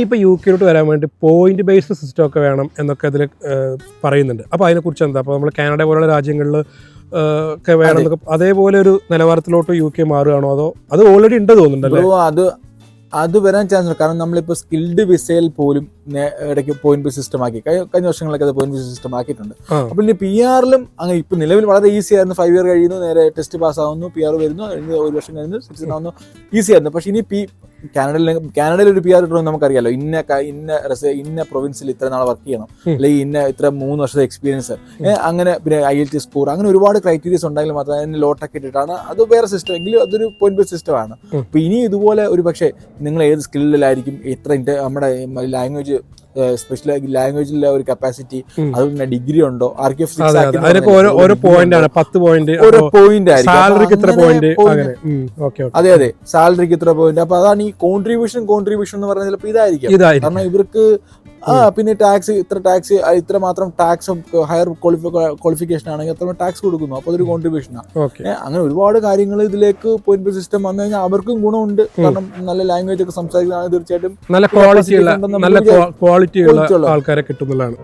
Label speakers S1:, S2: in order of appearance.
S1: ഇപ്പോൾ യു കെയിലോട്ട് വരാൻ വേണ്ടി പോയിന്റ് ബേസ്ഡ് സിസ്റ്റം ഒക്കെ വേണം എന്നൊക്കെ അതിൽ പറയുന്നുണ്ട്. അപ്പോൾ അതിനെക്കുറിച്ച് എന്താ? അപ്പോൾ നമ്മൾ കാനഡ പോലുള്ള രാജ്യങ്ങളിൽ ഒക്കെ വേണം എന്നൊക്കെ അതേപോലെ ഒരു നിലവാരത്തിലോട്ട് യു കെ മാറുകയാണോ, അതോ അത് ഓൾറെഡി ഉണ്ട് തോന്നുന്നുണ്ടല്ലോ?
S2: അത് വരാൻ ചാൻസ് ഉണ്ട്. കാരണം നമ്മളിപ്പോൾ സ്കിൽഡ് വിസയിൽ പോലും ഇടയ്ക്ക് പോയിന്റ് ബേസ് സിസ്റ്റം ആക്കി, കഴിഞ്ഞ വർഷങ്ങളൊക്കെ അത് പോയിന്റ് ബേസ് സിസ്റ്റം ആക്കിയിട്ടുണ്ട്. അപ്പോൾ ഇനി PR-ലും അങ്ങനെ ഇപ്പം നിലവിൽ വളരെ ഈസി ആയിരുന്നു. 5 ഇയർ കഴിയുന്നു, നേരെ ടെസ്റ്റ് പാസ് ആവുന്നു, PR വരുന്നു, 1 വർഷം കഴിയുന്നു, സിറ്റിസൺ ആവുന്നു, ഈസി ആയിരുന്നു. പക്ഷേ ഇനി കാനഡയിൽ ഒരു PR കിട്ടണമെന്ന് നമുക്കറിയാലോ. ഇന്ന പ്രൊവിൻസിൽ ഇത്ര നാളെ വർക്ക് ചെയ്യണം, അല്ലെങ്കിൽ ഇത്ര 3 വർഷത്തെ എക്സ്പീരിയൻസ്, അങ്ങനെ പിന്നെ IELTS സ്കോർ, അങ്ങനെ ഒരുപാട് ക്രൈറ്റീരിയസ് ഉണ്ടെങ്കിൽ മാത്രമേ അതിന് ലോ ടെക് ഇട്ടിട്ടാണ്. അത് വേറെ സിസ്റ്റം, എങ്കിലും അതൊരു പോയിന്റ് ബേസ് സിസ്റ്റമാണ്. അപ്പോൾ ഇനി ഇതുപോലെ ഒരു പക്ഷേ നിങ്ങൾ ഏത് സ്കില്ലിലായിരിക്കും, എത്ര നമ്മുടെ ലാംഗ്വേജ്, സ്പെഷ്യൽ ലാംഗ്വേജിലെ ഒരു കപ്പാസിറ്റി, അതുപോലെ ഡിഗ്രി ഉണ്ടോ, RQF 6
S1: ഓരോ പോയിന്റ് ആണ്, 10 പോയിന്റ്
S2: ഓരോ പോയിന്റ് ആയിരിക്കും. അതെ, സാലറിക്ക് ഇത്ര പോയിന്റ്. അപ്പൊ അതാണ് ഈ കോൺട്രിബ്യൂഷൻ എന്ന് പറഞ്ഞാൽ ചിലപ്പോൾ ഇതായിരിക്കും. കാരണം ഇവർക്ക് പിന്നെ ഇത്ര മാത്രം ടാക്സ്, ഹയർ ക്വാളിഫിക്കേഷൻ ആണെങ്കിൽ അത്ര ടാക്സ് കൊടുക്കുന്നു, അപ്പൊ അതൊരു കോൺട്രിബ്യൂഷനാണ്. അങ്ങനെ ഒരുപാട് കാര്യങ്ങൾ ഇതിലേക്ക് പോയിന്റ് ബേസ് സിസ്റ്റം വന്നു കഴിഞ്ഞാൽ അവർക്കും ഗുണമുണ്ട്. കാരണം നല്ല ലാംഗ്വേജ് ഒക്കെ സംസാരിക്കുന്നതാണ്, തീർച്ചയായിട്ടും
S1: നല്ല ക്വാളിറ്റി ഉള്ള ആൾക്കാരെ കിട്ടുന്നതാണ്.